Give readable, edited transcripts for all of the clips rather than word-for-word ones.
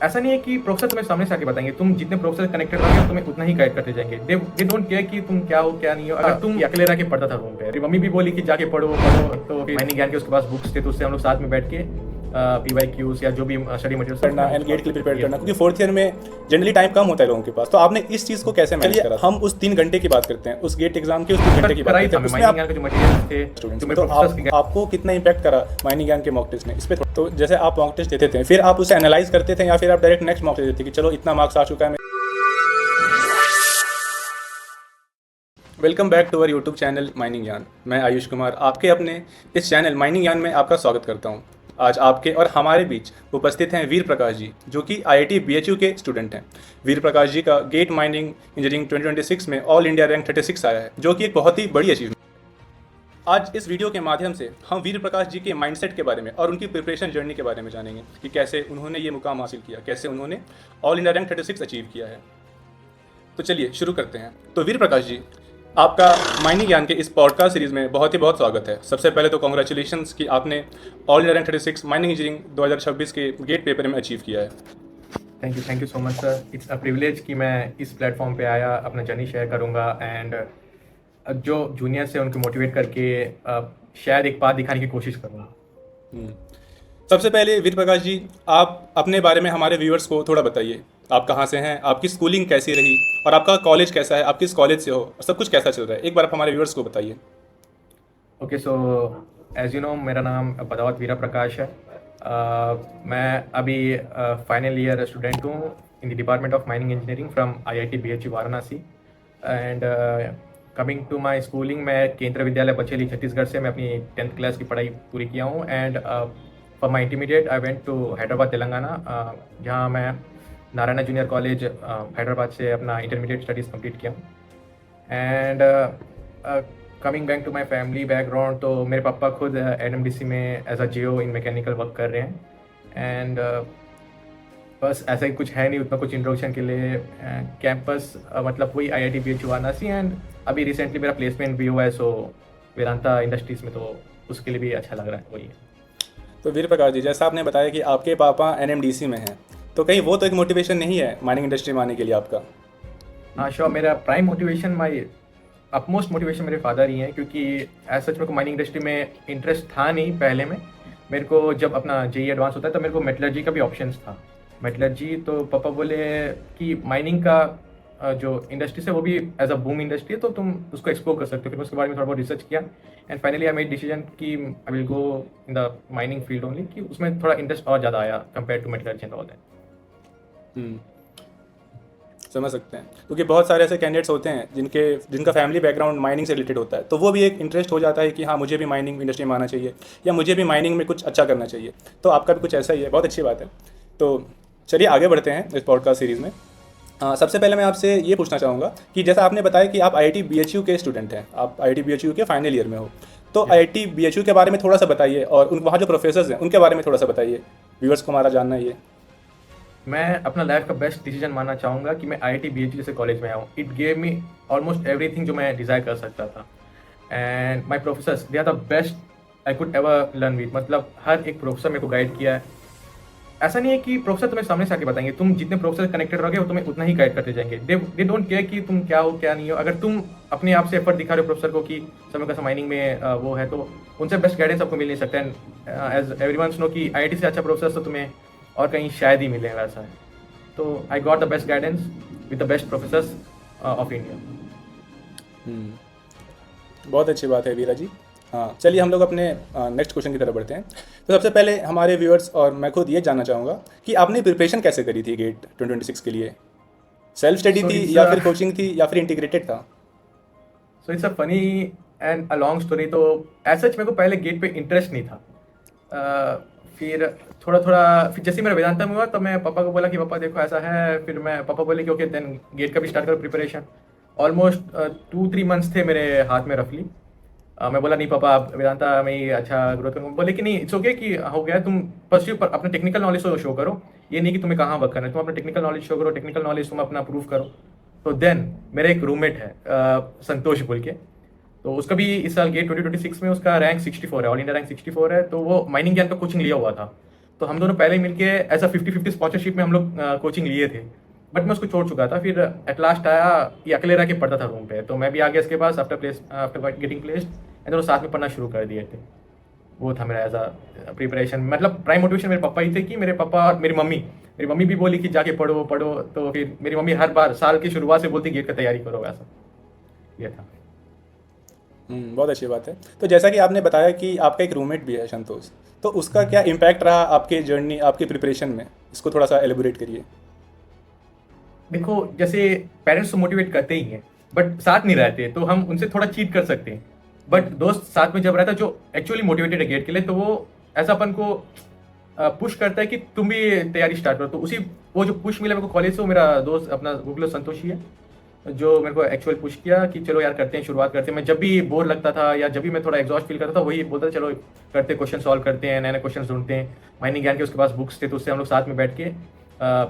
ऐसा नहीं है कि प्रोफेसर तुम्हें सामने से आके बताएंगे, तुम जितने प्रोफेसर कनेक्टेड रहोगे तुम्हें उतना ही गाइड करते जाएंगे। दे डोंट केयर कि तुम क्या हो क्या नहीं हो। अगर तुम अकेले रह के पढ़ता था रूम पे, मेरी मम्मी भी बोली कि जाके पढ़ो पढ़ो, तो फिर माइनिंग ज्ञान के उसके पास बुक्स थे, तो उससे हम लोग साथ में बैठ के PYQs या जो भी स्टडी मटेरियल करना एंड गेट के लिए प्रिपेयर करना, क्योंकि फोर्थ ईयर में जनरली टाइम कम होता है लोगों के पास। तो आपने इस चीज़ को कैसे मैनेज करा? हम उस 3 घंटे की बात करते हैं, उस गेट एग्जाम के उस 3 घंटे की बात करते हैं। उसमें माइनिंग ज्ञान के जो मटेरियल थे स्टूडेंट्स जो में, मेरे तो प्रोफेसर्स के आपको कितना इंपैक्ट करा माइनिंग ज्ञान के मॉक टेस्ट ने? इस पे तो जैसे आप मॉक टेस्ट देते थे, फिर आप उसे एनालाइज करते थे या फिर आप डायरेक्ट नेक्स्ट मॉक टेस्ट देते थे कि चलो इतना मार्क्स आ चुका है? Welcome back to our YouTube channel mining Gyan. मैं आयुष कुमार आपके अपने इस चैनल माइनिंग ज्ञान में आपका स्वागत करता हूं। आज आपके और हमारे बीच उपस्थित हैं वीर प्रकाश जी, जो कि IIT BHU के स्टूडेंट हैं। वीर प्रकाश जी का गेट माइनिंग इंजीनियरिंग 2026 में ऑल इंडिया रैंक 36 आया है, जो कि एक बहुत ही बड़ी अचीवमेंट। आज इस वीडियो के माध्यम से हम वीर प्रकाश जी के माइंडसेट के बारे में और उनकी प्रिपरेशन जर्नी के बारे में जानेंगे कि कैसे उन्होंने ये मुकाम हासिल किया, कैसे उन्होंने ऑल इंडिया रैंक 36 अचीव किया है। तो चलिए शुरू करते हैं। तो वीर प्रकाश जी, आपका माइनिंग ज्ञान के इस पॉडकास्ट सीरीज़ में बहुत ही बहुत स्वागत है। सबसे पहले तो कॉन्ग्रेचुलेशंस कि आपने all India rank 36 mining engineering 2026 के गेट पेपर में अचीव किया है। Thank you so much sir. It's a privilege कि मैं इस प्लेटफॉर्म पे आया, अपना जर्नी शेयर करूँगा एंड जो जूनियर्स है उनको मोटिवेट करके शायद एक बात दिखाने की कोशिश करूँगा। सबसे पहले वीर प्रकाश जी, आप अपने बारे में हमारे व्यूअर्स को थोड़ा बताइए। आप कहाँ से हैं, आपकी स्कूलिंग कैसी रही और आपका कॉलेज कैसा है, आप किस कॉलेज से हो, सब कुछ कैसा चल रहा है, एक बार आप हमारे व्यूअर्स को बताइए। Okay, so as you know मेरा नाम बदावत वीरा प्रकाश है। मैं अभी फाइनल ईयर स्टूडेंट हूँ in the department of mining engineering from IIT BHU Varanasi. And coming to my schooling, मैं केंद्रीय विद्यालय बचेली छत्तीसगढ़ से मैं अपनी 10th क्लास की पढ़ाई पूरी किया हूँ। And for my intermediate I went to Hyderabad Telangana, जहाँ मैं नारायणा जूनियर कॉलेज हैदराबाद से अपना इंटरमीडिएट स्टडीज़ कंप्लीट किया हूँ। And coming back to my family background, तो मेरे पापा खुद NMDC में as a GO in mechanical work कर रहे हैं। एंड बस ऐसा ही कुछ है नहीं, उतना कुछ इंट्रोडक्शन के लिए। कैंपस मतलब वही IIT BHU वाराणसी, एंड अभी रिसेंटली मेरा प्लेसमेंट भी हुआ है सो वेदांता इंडस्ट्रीज़ में, तो उसके लिए भी अच्छा लग रहा है वही है। तो वीर प्रकाश जी, जैसा आपने बताया कि आपके पापा NMDC में हैं, तो कहीं वो तो एक मोटिवेशन नहीं है माइनिंग इंडस्ट्री में आने के लिए आपका? हाँ श्योर, मेरा प्राइम मोटिवेशन, माई अपमोस्ट मोटिवेशन मेरे फादर ही हैं, क्योंकि एज सच मेरे को माइनिंग इंडस्ट्री में इंटरेस्ट था नहीं पहले में। मेरे को जब अपना JEE एडवांस होता है तो मेरे को मेटलर्जी का भी ऑप्शंस था, मेटलर्जी। तो पापा बोले कि माइनिंग का जो इंडस्ट्री है वो भी एज अ बूम इंडस्ट्री है, तो तुम उसको एक्सप्लोर कर सकते हो। फिर उसके बारे में थोड़ा बहुत रिसर्च किया and finally I made decision कि I will go in the mining field only, कि उसमें थोड़ा इंटरेस्ट और ज़्यादा आया compare to metallurgy and all that. समझ सकते हैं, क्योंकि बहुत सारे ऐसे कैंडिडेट्स होते हैं जिनका फैमिली बैकग्राउंड माइनिंग से रिलेटेड होता है, तो वो भी एक इंटरेस्ट हो जाता है कि हाँ मुझे भी माइनिंग इंडस्ट्री में आना चाहिए या मुझे भी माइनिंग में कुछ अच्छा करना चाहिए। तो आपका भी कुछ ऐसा ही है, बहुत अच्छी बात है। तो चलिए आगे बढ़ते हैं इस पॉडकास्ट सीरीज़ में। सबसे पहले मैं आपसे ये पूछना चाहूँगा कि जैसा आपने बताया कि आप IIT BHU के स्टूडेंट हैं, आप IIT BHU के फाइनल ईयर में हो, तो IIT BHU के बारे में थोड़ा सा बताइए और वहाँ जो प्रोफेसर्स हैं उनके बारे में थोड़ा सा बताइए, व्यूअर्स को हमारा जानना है ये। मैं अपना लाइफ का बेस्ट डिसीजन मानना चाहूँगा कि मैं IIT BHU जैसे कॉलेज में आया हूँ। It gave me almost everything जो मैं डिज़ायर कर सकता था। And my professors, they are the best I could ever learn with. मतलब हर एक प्रोफेसर मेरे को गाइड किया है। ऐसा नहीं है कि प्रोफेसर तुम्हें सामने से आके बताएंगे, तुम जितने प्रोफेसर कनेक्टेड रहोगे वो तुम्हें उतना ही गाइड करते जाएंगे। दे डोंट केयर कि तुम क्या हो क्या नहीं हो। अगर तुम अपने आप से एफर्ट दिखा रहे हो प्रोफेसर को कि समय का माइनिंग में वो है, तो उनसे बेस्ट गाइडेंस आपको मिल नहीं सकता। एंड एज एवरीवन नो कि IIT से अच्छा प्रोफेसर तो तुम्हें और कहीं शायद ही मिले, वैसा है। तो I got the best guidance with the best professors of India. बहुत अच्छी बात है वीरा जी। हाँ, चलिए हम लोग अपने नेक्स्ट क्वेश्चन की तरफ बढ़ते हैं। तो सबसे पहले हमारे व्यूअर्स और मैं खुद ये जानना चाहूँगा कि आपने प्रिपरेशन कैसे करी थी गेट 2026 के लिए? सेल्फ स्टडी थी या फिर कोचिंग थी या फिर इंटीग्रेटेड था? So it's a funny and a long story. तो ऐसा मेरे को पहले गेट पे इंटरेस्ट नहीं था। फिर फिर जैसे मेरा वेदांता में हुआ तो मैं पापा को बोला कि पापा देखो ऐसा है। फिर मैं पापा बोले कि ओके देन गेट का भी स्टार्ट करो प्रिपरेशन। ऑलमोस्ट 2-3 मंथ्स थे मेरे हाथ में रफली। मैं बोला नहीं पापा, आप वेदांता में ही अच्छा ग्रोथ करूँगा। बोले कि नहीं इट्स ओके कि हो गया, तुम परस्यू पर अपना टेक्निकल नॉलेज तो शो करो। ये नहीं कि तुम्हें कहाँ वर्क करना है, तुम अपना टेक्निकल नॉलेज शो करो, टेक्निकल नॉलेज तुम अपना प्रूव करो। तो देन मेरा एक रूममेट है संतोष बोल के, तो उसका भी इस साल गेट 2026 में उसका रैंक 64 है, ऑल इंडिया रैंक 64 है। तो वो माइनिंग ज्ञान का कोचिंग लिया हुआ था। तो हम दोनों पहले ही मिलके ऐसा 50-50 स्पॉन्सरशिप में हम लोग कोचिंग लिए थे, बट मैं उसको छोड़ चुका था। फिर एट लास्ट आया, ये अकेले रह के पढ़ता था रूम पे, तो मैं भी आ गया इसके पास आफ्टर गेटिंग प्लेस्ड, एंड दोनों साथ में पढ़ना शुरू कर दिए थे। वो था मेरा एज अ प्रिपरेशन, मतलब प्राइम मोटिवेशन मेरे पापा ही थे कि मेरे पापा और मेरी मम्मी भी बोली कि जाके पढ़ो पढ़ो, तो फिर मेरी मम्मी हर बार साल की शुरुआत से बोलती गेट का तैयारी करो, ऐसा ये था। बहुत अच्छी बात है। तो जैसा कि आपने बताया कि आपका एक रूममेट भी है संतोष, तो उसका क्या इम्पैक्ट रहा आपके जर्नी, आपकी प्रिपरेशन में, इसको थोड़ा सा एलिबोरेट करिए। देखो, जैसे पेरेंट्स तो मोटिवेट करते ही हैं, बट साथ नहीं रहते, तो हम उनसे थोड़ा चीट कर सकते हैं। बट दोस्त साथ में जब रहता है जो एक्चुअली मोटिवेटेड है गेट के लिए, तो वो ऐसा अपन को पुश करता है कि तुम भी तैयारी स्टार्ट करो। तो उसी वो जो पुश मिला मेरे को कॉलेज से, वो मेरा दोस्त अपना गूगल संतोष ही है जो मेरे को एक्चुअल पुश किया कि चलो यार करते हैं, शुरुआत करते हैं। मैं जब भी बोर लगता था या जब भी मैं थोड़ा एग्जॉस्ट फील करता था, वही बोलता था चलो करते, क्वेश्चन सॉल्व करते हैं, नए नए क्वेश्चन ढूंढते हैं। माइनिंग ज्ञान के उसके पास बुक्स थे, तो उससे हम लोग साथ में बैठ के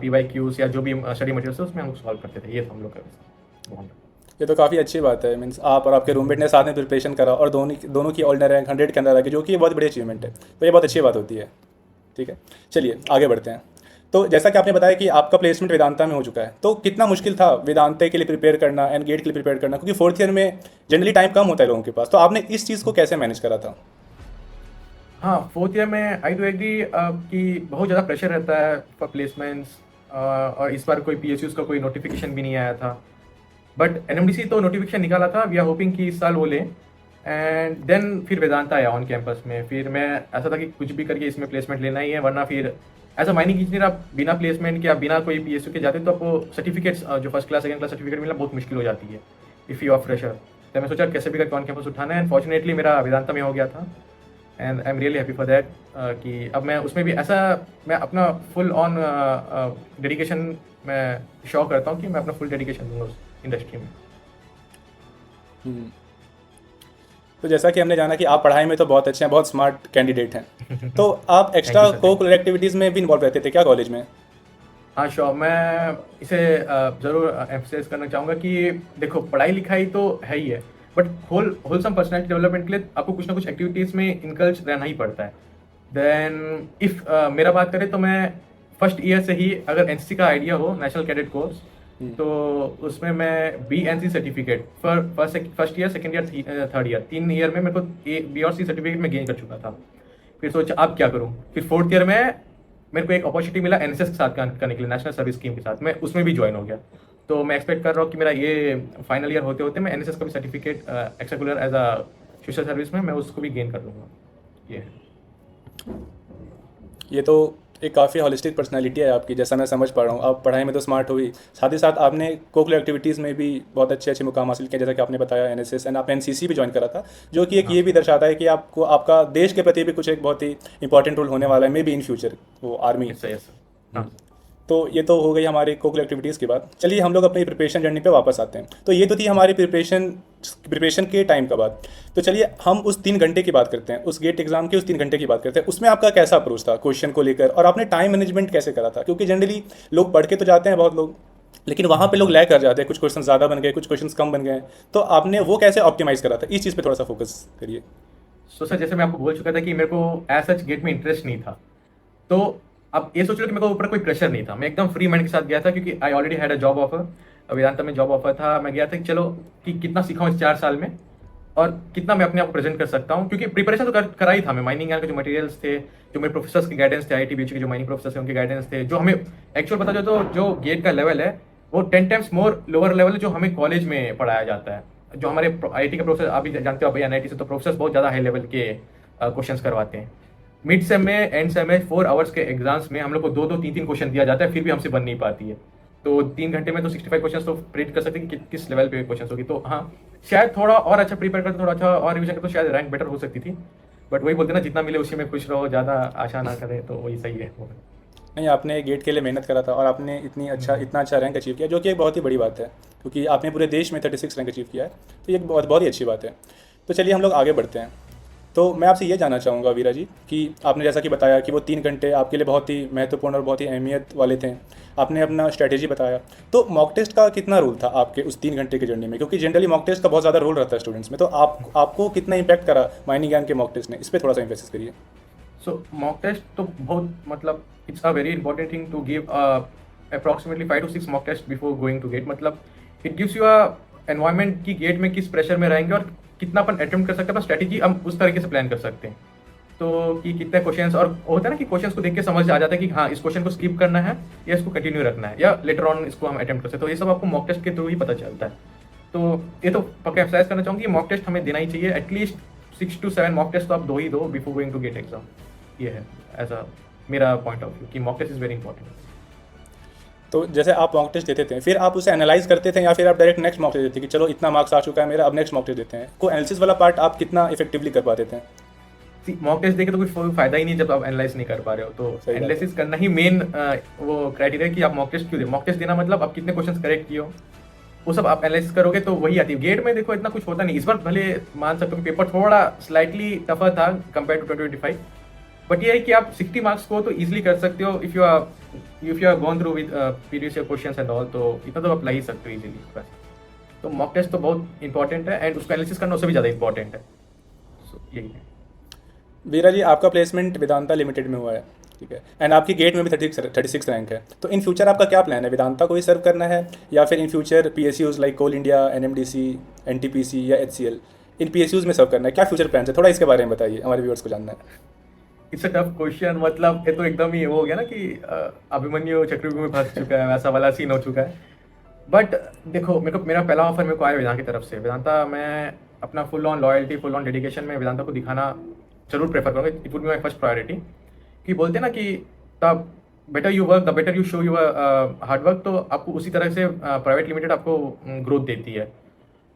PYQs या जो भी स्टडी मटेरियल था उसमें हम लोग सॉल्व करते थे। ये था हम लोग का। ये तो काफ़ी अच्छी बात है, मीन्स आप और आपके रूममेट ने साथ में प्रिपरेशन करा और दोनों की ऑल रैंक 100 के अंदर आ गई, जो कि बहुत बड़ी अचीवमेंट है। तो ये बहुत अच्छी बात होती है। ठीक है, चलिए आगे बढ़ते हैं। तो जैसा कि आपने बताया कि आपका प्लेसमेंट वेदांता में हो चुका है, तो कितना मुश्किल था वेदांता के लिए प्रिपेयर करना एंड गेट के लिए प्रिपेयर करना, क्योंकि फोर्थ ईयर में जनरली टाइम कम होता है लोगों के पास, तो आपने इस चीज़ को कैसे मैनेज करा था? हाँ, फोर्थ ईयर में आई डू एग्री कि बहुत ज़्यादा प्रेशर रहता है फॉर प्लेसमेंट्स, और इस बार कोई PSUs का कोई नोटिफिकेशन भी नहीं आया था। बट NMDC तो नोटिफिकेशन निकाला था, वी आर होपिंग कि इस साल वो लें। एंड देन फिर वेदांता आया ऑन कैंपस में। फिर मैं ऐसा था कि कुछ भी करके इसमें प्लेसमेंट लेना ही है, वरना फिर एज अ माइनिंग इंजीनियर आप बिना प्लेसमेंट के, आप बिना कोई PSU के जाते तो आपको सर्टिफिकेट्स जो first class second class certificate मिलना बहुत मुश्किल हो जाती है इफ़ यू आर फ्रेशर। तो मैं सोचा कैसे भी करके ऑन कैंपस उठाना है, एंड फॉर्चुनेटली मेरा वेदांता में हो गया था, and I am really happy for that कि अब मैं उसमें भी ऐसा मैं अपना फुल ऑन डेडिकेशन मैं शो करता हूँ कि मैं अपना फुल डेडिकेशन दूंगा उस इंडस्ट्री में। हम्म। तो जैसा कि हमने जाना कि आप पढ़ाई में तो बहुत अच्छे हैं, बहुत स्मार्ट कैंडिडेट हैं, तो आप extra Thank you, sir. Co-curricular activities में भी इन्वॉल्व रहते थे क्या कॉलेज में? हाँ श्योर, मैं इसे ज़रूर एम्फसाइज करना चाहूँगा कि देखो पढ़ाई लिखाई तो है ही है, बट होलसम पर्सनैलिटी डेवलपमेंट के लिए आपको कुछ ना कुछ एक्टिविटीज़ में इनकल्ज रहना ही पड़ता है। देन इफ़ मेरा बात करें तो मैं फर्स्ट ईयर से ही, अगर NCC का आइडिया हो, नेशनल कैडेट कोर्स, तो उसमें मैं BNC certificate first year, second year, third year, 3 year में मेरे को B और C सर्टिफिकेट में गेन कर चुका था। फिर सोचा अब क्या करूँ, फिर फोर्थ ईयर में मेरे को एक अपॉर्चुनिटी मिला NSS के साथ करने के लिए, नेशनल सर्विस स्कीम के साथ, मैं उसमें भी ज्वाइन हो गया। तो मैं एक्सपेक्ट कर रहा हूँ कि मेरा ये फाइनल ईयर होते होते मैं NSS का भी certificate extra as a social service में मैं उसको भी गेन कर लूँगा। ये है। ये तो एक काफ़ी हॉलिस्टिक पर्सनालिटी है आपकी, जैसा मैं समझ पा रहा हूँ। आप पढ़ाई में तो स्मार्ट हुई, साथ ही साथ आपने कोकुलर एक्टिविटीज़ में भी बहुत अच्छे अच्छे मुकाम हासिल किए, जैसा कि आपने बताया NSS, एंड आपने NCC भी ज्वाइन करा था, जो कि एक ये भी दर्शाता है कि आपको आपका देश के प्रति भी कुछ एक बहुत ही इंपॉर्टेंट रोल होने वाला है, मे बी इन फ्यूचर वो आर्मी। यस। हाँ। तो ये तो हो गई हमारी कोकुलर एक्टिविटीज़ की बात। चलिए हम लोग अपनी प्रिपरेशन जर्नी पे वापस आते हैं। तो ये तो थी हमारी प्रिपरेशन के टाइम का बात। तो चलिए हम उस 3 घंटे की बात करते हैं, उस गेट एग्जाम के उस 3 घंटे की बात करते हैं। उसमें आपका कैसा अप्रोच था क्वेश्चन को लेकर, और आपने टाइम मैनेजमेंट कैसे करा था? क्योंकि जनरली लोग पढ़ के तो जाते हैं बहुत लोग, लेकिन वहाँ पे लोग लैग कर जाते हैं, कुछ क्वेश्चन ज़्यादा बन गए, कुछ क्वेश्चन कम बन गए। तो आपने वो कैसे ऑप्टिमाइज करा था? इस चीज़ पे थोड़ा सा फोकस करिए। सो सर, जैसे मैं आपको बोल चुका था कि मेरे को एज सच गेट में इंटरेस्ट नहीं था, तो अब ये सोच लो कि मेरे को ऊपर कोई प्रेशर नहीं था, मैं एकदम फ्री माइंड के साथ गया था, क्योंकि I already had a job offer, Vedanta में जॉब ऑफर था। मैं गया था कि चलो कि कितना सीखा हूँ इस 4 साल में और कितना मैं अपने आप को प्रेजेंट कर सकता हूँ, क्योंकि प्रिपरेशन तो करा ही था मैं। माइनिंग के जो मटेरियल्स थे, जो मेरे प्रोफेसर्स के गाइडेंस थे, IIT BHU के जो माइनिंग प्रोफेसर्स थे उनके गाइडेंस थे, जो हमें एक्चुअल पता जो तो जो गेट का लेवल है वो 10 टाइम्स मोर लोअर लेवल है जो हमें कॉलेज में पढ़ाया जाता है। जो हमारे IIT के प्रोफेसर, आप भी जानते हो भाई NIT से, तो प्रोफेसर्स बहुत ज़्यादा हाई लेवल के क्वेश्चंस करवाते हैं। मिड सेम में, एंड सेम में 4 आवर्स के एग्जाम्स में हम लोग को 2-2, 3-3 क्वेश्चन दिया जाता है, फिर भी हमसे बन नहीं पाती है। तो 3 घंटे में तो 65 क्वेश्चन तो प्रिडिक्ट कर सकते हैं कि किस लेवल पे क्वेश्चन होगी। तो हाँ, शायद थोड़ा और अच्छा प्रिपेयर करते, थोड़ा अच्छा और रिविजन करते तो शायद रैंक बेटर हो सकती थी। बट वही बोलते ना, जितना मिले उसी में खुश रहो, ज़्यादा आशा ना करें, तो वही सही है। नहीं, आपने गेट के लिए मेहनत करा था और आपने इतना अच्छा रैंक अचीव किया, जो कि एक बहुत ही बड़ी बात है, क्योंकि आपने पूरे देश में 36 रैंक अचीव किया है। तो ये बहुत ही अच्छी बात है। तो चलिए हम लोग आगे बढ़ते हैं। तो मैं आपसे ये जानना चाहूँगा वीरा जी कि आपने जैसा कि बताया कि वो 3 घंटे आपके लिए बहुत ही महत्वपूर्ण और बहुत ही अहमियत वाले थे, आपने अपना स्ट्रैटेजी बताया। तो मॉक टेस्ट का कितना रोल था आपके उस 3 घंटे की जर्नी में? क्योंकि जनरली मॉक टेस्ट का बहुत ज़्यादा रोल रहता है स्टूडेंट्स में, तो आपको कितना इम्पैक्ट करा माइनिंग ज्ञान के मॉक टेस्ट ने? इस पर थोड़ा सा इम्फेसिस करिए। सो मॉक टेस्ट तो बहुत मतलब it's a very important thing to give approximately 5 to 6 mock test before going to GATE. मतलब it gives you a environment की गेट में किस प्रेशर में रहेंगे और कितना अपन अटेम्प्ट कर सकते हैं, अपना स्ट्रेटेजी हम उस तरीके से प्लान कर सकते हैं. तो कि कितने क्वेश्चंस, और होता है ना कि क्वेश्चंस को देख के समझ आ जाता है कि हाँ इस क्वेश्चन को स्किप करना है या इसको कंटिन्यू रखना है या लेटर ऑन इसको हम अटेम्प्ट कर सकते हैं. तो ये सब आपको मॉक टेस्ट के थ्रू ही पता चलता है. तो ये तो पक्का एम्फसाइज करना चाहूँगी, मॉक टेस्ट हमें देना ही चाहिए. एटलीस्ट 6 to 7 मॉक टेस्ट तो आप दो ही दो before going to GATE exam. ये है एज अ मेरा पॉइंट ऑफ व्यू कि mock test is very important. तो जैसे आप मॉक टेस्ट देते थे, फिर आप उसे एनालाइज करते थे या फिर आप डायरेक्ट नेक्स्ट मॉक टेस्ट देते कि चलो इतना मार्क्स आ चुका है मेरा, अब नेक्स्ट मॉक टेस्ट देते हैं? को एनालिसिस वाला पार्ट आप कितना इफेक्टिवली कर पाते थे? मॉक टेस्ट देखे तो कुछ फायदा ही नहीं जब आप एनालाइज नहीं कर पा रहे हो. तो सही बात है. एनालिसिस करना ही मेन वो क्राइटेरिया कि आप मॉक टेस्ट क्यों दे. मॉक टेस्ट देना मतलब आप कितने क्वेश्चंस करेक्ट किए हो वो सब आप एनालिसिस करोगे तो वही आती है. गेट में देखो इतना कुछ होता नहीं. इस बार भले मान सकते हो कि पेपर थोड़ा स्लाइटली टफर था कंपेयर टू 2025, बट ये है कि आप 60 मार्क्स को तो इजीली कर सकते हो if you are gone through with previous year questions and all. तो इतना तो आप ला ही सकते हो इजीली बस. तो मॉक टेस्ट तो बहुत इंपॉर्टेंट है एंड उसको एनालिसिस करना उससे भी ज़्यादा इंपॉर्टेंट है. सो यही है. वीरा जी, आपका प्लेसमेंट वेदांता लिमिटेड में हुआ है, ठीक है, एंड आपकी गेट में भी 36 रैंक है. तो इन फ्यूचर आपका क्या प्लान है? वेदांता को ही सर्व करना है या फिर in future PSUs like Coal India, NMDC, NTPC या HCL, इन PSUs में सर्व करना है? क्या फ्यूचर प्लान है? थोड़ा इसके बारे में बताइए, हमारे व्यूअर्स को जानना है. It's a tough question. मतलब ये तो एकदम ही वो हो गया ना कि अभिमन्यु चक्रव्यूह में फंस चुका है, वैसा वाला सीन हो चुका है. बट देखो मेरा पहला ऑफर मेरे को आया वेदांता की तरफ से. वेदांता मैं अपना full on loyalty, full on dedication में वेदांता को दिखाना जरूर प्रेफर करूँगा. It would be my first priority. कि बोलते हैं ना कि the better you work the better you show your hard work. तो आपको उसी तरह से प्राइवेट लिमिटेड आपको ग्रोथ देती है.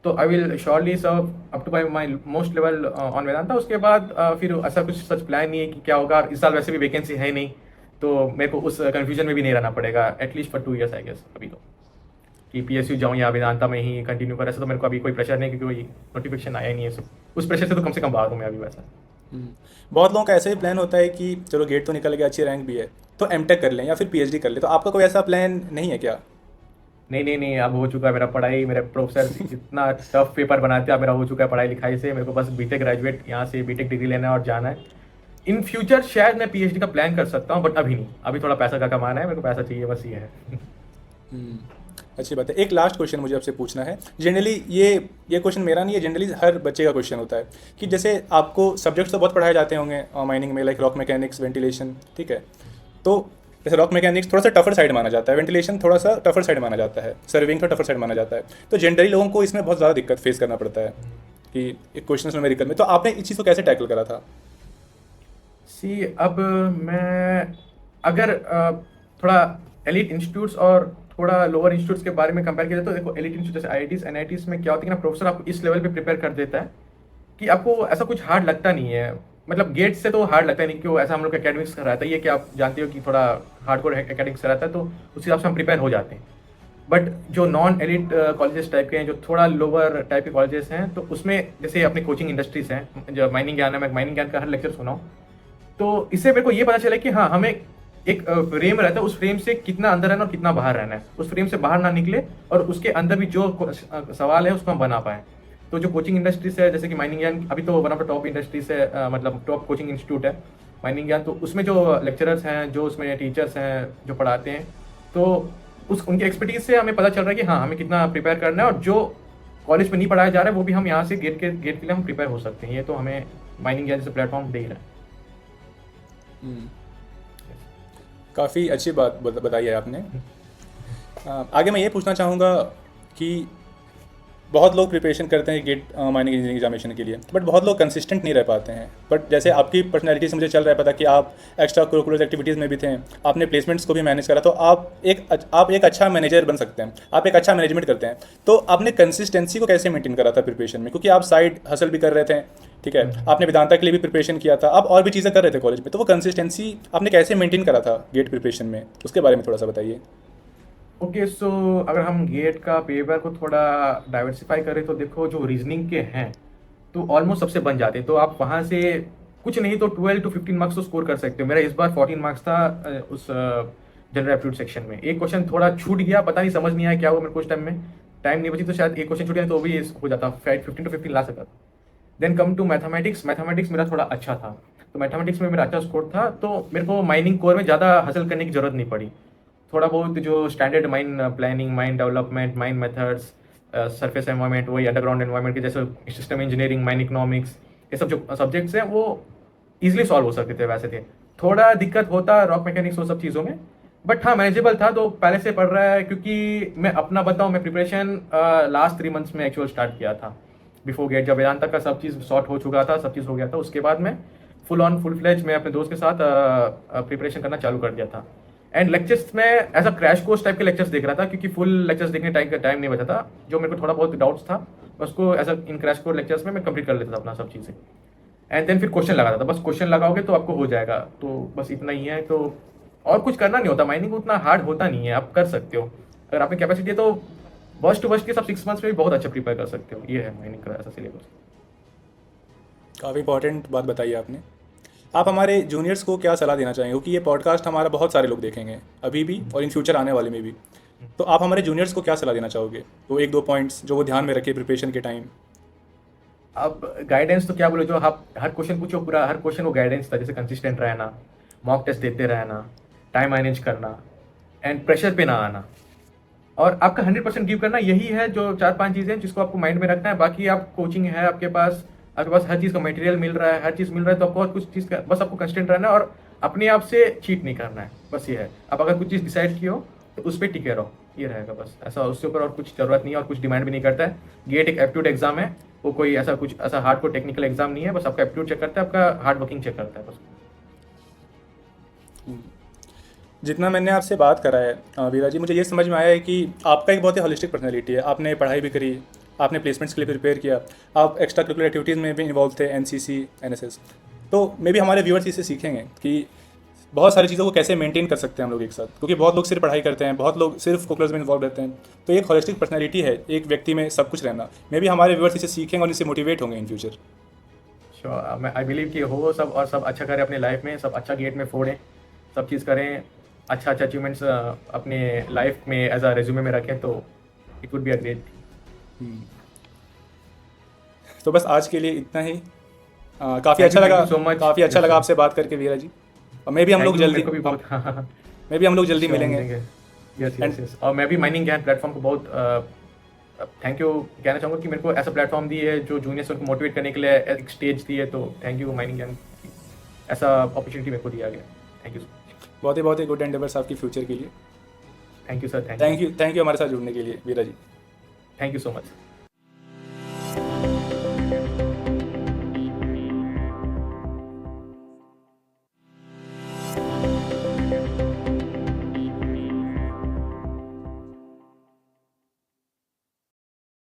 तो I will surely serve up to my most level on Vedanta. उसके बाद फिर ऐसा कुछ सच प्लान नहीं है कि क्या होगा. इस साल वैसे भी वैकेंसी है नहीं तो मेरे को उस कन्फ्यूजन में भी नहीं रहना पड़ेगा at least for 2 years I guess. अभी तो कि PSU जाऊँ या वेदांता में ही कंटिन्यू करें, ऐसा तो मेरे को अभी कोई प्रेशर नहीं क्योंकि कोई नोटिफिकेशन आया ही नहीं है. उस प्रेशर से तो कम से कम बाहर हूँ मैं अभी वैसा. बहुत लोगों का ऐसा ही प्लान होता है कि चलो गेट तो निकल गया, अच्छी रैंक भी है, तो M.Tech कर लें या फिर PhD कर लें. तो आपका कोई ऐसा प्लान नहीं है क्या? नहीं, अब हो चुका है मेरा पढ़ाई. मेरे प्रोफेसर इतना टफ पेपर बनाते हैं. अब मेरा हो चुका है पढ़ाई लिखाई से. मेरे को बस बीटेक ग्रेजुएट यहाँ से बीटेक डिग्री लेना है और जाना है. इन फ्यूचर शायद मैं PhD का प्लान कर सकता हूँ बट अभी नहीं. अभी थोड़ा पैसा का कमाना है, मेरे को पैसा चाहिए, बस ये है. अच्छी बात है. एक लास्ट क्वेश्चन मुझे आपसे पूछना है. जनरली ये क्वेश्चन मेरा नहीं है, जनरली हर बच्चे का क्वेश्चन होता है कि जैसे आपको सब्जेक्ट्स तो बहुत पढ़ाए जाते होंगे माइनिंग में, लाइक रॉक मैकेनिक्स, वेंटिलेशन, ठीक है. तो जैसे रॉक मैकेनिक्स थोड़ा सा टफर साइड माना जाता है, वेंटिलेशन थोड़ा सा टफर साइड माना जाता है, सर्विंग थोड़ा टफर साइड माना जाता है. तो जनरली लोगों को इसमें बहुत ज़्यादा दिक्कत फेस करना पड़ता है कि एक क्वेश्चन न्यूमेरिकल में. तो आपने इस चीज़ को कैसे टैकल करा था? अब मैं अगर थोड़ा एलिट इंस्टीट्यूट्स और थोड़ा लोअर इंस्टीट्यूट्स के बारे में कंपेयर किया जाए तो देखो एलिट इंस्टीट्यूट जैसे IITs NITs में क्या होता है कि ना प्रोफेसर आपको इस लेवल पे प्रिपेयर कर देता है कि आपको ऐसा कुछ हार्ड लगता नहीं है. मतलब गेट से तो हार्ड लगता है नहीं क्यों, ऐसा हम लोग एकेडमिक्स का रहता है. ये कि आप जानते हो कि थोड़ा हार्डकोर एकेडमिक्स का रहता है तो उस हिसाब से हम प्रिपेयर हो जाते हैं. बट जो नॉन एलिट कॉलेजेस टाइप के हैं, जो थोड़ा लोअर टाइप के कॉलेजेस हैं, तो उसमें जैसे अपने कोचिंग इंडस्ट्रीज हैं, जो माइनिंग ज्ञान है, मैं माइनिंग ज्ञान का हर लेक्चर सुना हूँ. तो इससे मेरे को ये पता चला कि हाँ हमें एक फ्रेम रहता है, उस फ्रेम से कितना अंदर रहना और कितना बाहर रहना है. उस फ्रेम से बाहर ना निकले और उसके अंदर भी जो सवाल है उसको हम बना पाएँ. तो जो कोचिंग इंडस्ट्रीज है जैसे कि माइनिंग ज्ञान अभी तो one of the top industries है, मतलब टॉप कोचिंग इंस्टीट्यूट है माइनिंग ज्ञान. तो उसमें जो लेक्चरर्स हैं, जो उसमें टीचर्स हैं जो पढ़ाते हैं, तो उनके एक्सपर्टीज से हमें पता चल रहा है कि हाँ हमें कितना प्रिपेयर करना है और जो कॉलेज में नहीं पढ़ाया जा रहा है वो भी हम यहाँ से गेट के लिए हम प्रिपेयर हो सकते हैं. ये तो हमें माइनिंग ज्ञान जैसे प्लेटफॉर्म दे ही रहा है. काफ़ी अच्छी बात बताई है आपने. आगे मैं ये पूछना चाहूँगा कि बहुत लोग प्रिपरेशन करते हैं गेट माइनिंग इंजीनियरिंग एग्जामिनेशन के लिए, बट बहुत लोग कंसिस्टेंट नहीं रह पाते हैं. बट जैसे आपकी पर्सनैलिटी से मुझे चल रहा है पता कि आप एक्स्ट्रा करिकुलर एक्टिविटीज़ में भी थे, आपने प्लेसमेंट्स को भी मैनेज करा, तो आप एक अच्छा मैनेजर बन सकते हैं, आप एक अच्छा मैनेजमेंट करते हैं. तो आपने कंसिस्टेंसी को कैसे मेंटेन करा था प्रिपरेशन में? क्योंकि आप साइड हसल भी कर रहे थे, ठीक है, आपने वेदांता के लिए भी प्रिपरेशन किया था, आप और भी चीज़ें कर रहे थे कॉलेज में, तो वो कंसिस्टेंसी आपने कैसे मेंटेन करा था गेट प्रिपरेशन में? उसके बारे में थोड़ा सा बताइए. ओके सो अगर हम गेट का पेपर को थोड़ा डाइवर्सिफाई करें तो देखो जो रीजनिंग के हैं तो ऑलमोस्ट सबसे बन जाते हैं. तो आप वहाँ से कुछ नहीं तो 12 to 15 मार्क्स तो स्कोर कर सकते हो. मेरा इस बार 14 मार्क्स था उस जनरल एप्टीट्यूड सेक्शन में. एक क्वेश्चन थोड़ा छूट गया, पता नहीं समझ नहीं आया क्या हुआ मेरे को उस टाइम नहीं बची, तो शायद एक क्वेश्चन छूट गया तो भी हो जाता, 15 to 15 ला सकता. देन कम टू मैथमेटिक्स मेरा थोड़ा अच्छा था. तो मैथमेटिक्स में मेरा अच्छा स्कोर था, तो मेरे को माइनिंग कोर में ज़्यादा हासिल करने की ज़रूरत नहीं पड़ी। थोड़ा बहुत जो standard mine planning, mine development, mine methods, surface environment, वही अंडरग्राउंड एनवायरनमेंट के जैसे सिस्टम इंजीनियरिंग, माइन इकोनॉमिक्स, ये सब जो सब्जेक्ट्स हैं वो ईजिली सॉल्व हो सकते थे। वैसे थे थोड़ा दिक्कत होता रॉक मैकेनिक्स वो सब चीज़ों में, बट हाँ मैनेजेबल था। तो पहले से पढ़ रहा है, क्योंकि मैं अपना बताऊँ, मैं प्रिपरेशन लास्ट 3 मंथ्स में एक्चुअल स्टार्ट किया था। बिफोर गेट जब वेदांत का सब चीज़ सॉर्ट हो चुका था, सब चीज़ हो गया था, उसके बाद मैं फुल फ्लेज मैं अपने दोस्त के साथ प्रिपरेशन करना चालू कर दिया था। एंड लेक्चर्स में as a crash course type के लेक्चर्स देख रहा था, क्योंकि फुल लेक्चर्स देखने टाइम नहीं बचा था। जो मेरे को थोड़ा बहुत डाउट्स था, मैं उसको as a in crash course lectures में मैं कंप्लीट कर लेता था अपना सब चीज़ें। एंड देन फिर क्वेश्चन लगाता था, बस क्वेश्चन लगाओगे तो आपको हो जाएगा। तो बस इतना ही है। तो और कुछ करना नहीं होता, माइनिंग उतना हार्ड होता नहीं है, आप कर सकते हो अगर आप में कैपेसिटी है। तो वर्स्ट टू वर्स्ट के सब 6 मंथ्स में भी बहुत अच्छा प्रिपेयर कर सकते हो। ये है माइनिंग का ऐसा सिलेबस। काफ़ी इंपॉर्टेंट बात बताई आपने। आप हमारे जूनियर्स को क्या सलाह देना चाहेंगे, क्योंकि ये पॉडकास्ट हमारा बहुत सारे लोग देखेंगे अभी भी और इन फ्यूचर आने वाले में भी। तो आप हमारे जूनियर्स को क्या सलाह देना चाहोगे, तो 1-2 पॉइंट्स जो वो ध्यान में रखे प्रिपरेशन के टाइम। अब गाइडेंस तो क्या बोले, जो आप हर क्वेश्चन पूछो, पूरा हर क्वेश्चन को गाइडेंस था। जैसे कंसिस्टेंट रहना, मॉक टेस्ट देते रहना, टाइम मैनेज करना, एंड प्रेशर पे ना आना, और आपका 100% गिव करना। यही है जो 4-5 चीज़ें जिसको आपको माइंड में रखना है। बाकी आप कोचिंग है आपके पास हर चीज़ का मटेरियल मिल रहा है, हर चीज़ मिल रहा है, तो आपको और कुछ चीज़ का बस आपको कंस्टेंट रहना है और अपने आप से चीट नहीं करना है। बस ये है। आप अगर कुछ चीज़ डिसाइड की हो तो उस पर टिके रहो, ये रहेगा बस। ऐसा उसके ऊपर और कुछ ज़रूरत नहीं है, और कुछ डिमांड भी नहीं करता है। गेट एक एप्टीट्यूड एग्जाम है, वो कोई ऐसा कुछ ऐसा हार्ड को टेक्निकल एग्जाम नहीं है। बस आपका एप्टीट्यूड चेक करता है, आपका हार्ड वर्किंग चेक करता है बस। जितना मैंने आपसे बात करा है वीरा जी, मुझे ये समझ में आया है कि आपका एक बहुत ही होलिस्टिक पर्सनैलिटी है। आपने पढ़ाई भी करी, आपने प्लेसमेंट्स के लिए प्रिपेयर किया, आप एक्स्ट्रा करिकुलर एक्टिविटीज़ में भी इन्वॉल्व थे, एनसीसी, एनएसएस। तो मे बी हमारे व्यूअर्स इससे सीखेंगे कि बहुत सारी चीज़ों को कैसे मेंटेन कर सकते हैं हम लोग एक साथ, क्योंकि बहुत लोग सिर्फ पढ़ाई करते हैं, बहुत लोग सिर्फ कोकुलर्स में इन्वॉल्व रहते हैं। तो एक होलिस्टिक पर्सनैलिटी है, एक व्यक्ति में सब कुछ रहना। मे बी हमारे व्यूअर्स इसे सीखेंगे और इससे मोटिवेट होंगे इन फ्यूचर। श्योर, मैं आई बिलीव कि हो सब, और सब अच्छा करें अपने लाइफ में, सब अच्छा गेट में फोड़ें, सब चीज़ करें, अच्छा अचीवमेंट्स अपने लाइफ में एज अ रेज्यूमे में रखें, तो it would be a great. तो बस आज के लिए इतना ही। काफ़ी अच्छा लगा, so much. काफ़ी अच्छा लगा आपसे बात करके वीरा जी। और मे भी हम लोग जल्दी मे भी हम लोग जल्दी मिलेंगे। Yes yes yes. और मैं भी माइनिंग ज्ञान प्लेटफॉर्म को बहुत थैंक यू कहना चाहूँगा कि मेरे को ऐसा प्लेटफॉर्म दी है जो जूनियर्स उनको मोटिवेट करने के लिए एक स्टेज दी है। तो थैंक यू माइनिंग ज्ञान, ऐसा अपॉर्चुनिटी मेरे को दिया गया। Thank you. बहुत ही गुड एंडेवर्स आपकी फ्यूचर के लिए। Thank you sir. Thank you हमारे साथ जुड़ने के लिए Veera ji. Thank you so much.